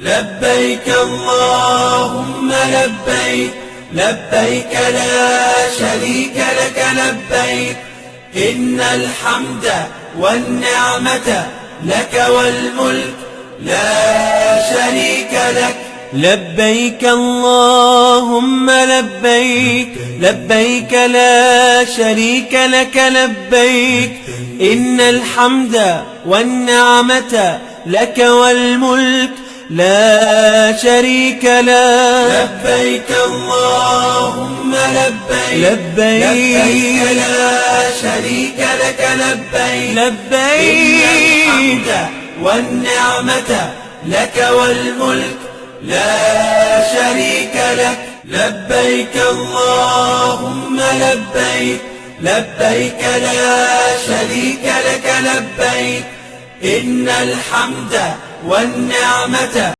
لبيك اللهم لبيك لبيك لا شريك لك لبيك إن الحمد والنعمة لك والملك لا شريك لك. لبيك اللهم لبيك لبيك لا شريك لك لبيك إن الحمد والنعمة لك والملك لا شريك لك. لبيك اللهم لبيك لبيك لا شريك لك لبيك لبيك إن الحمد والنعمة لك والملك لا شريك لك. لبيك اللهم لبيك لبيك لا شريك لك لبيك إن الحمد والنعمة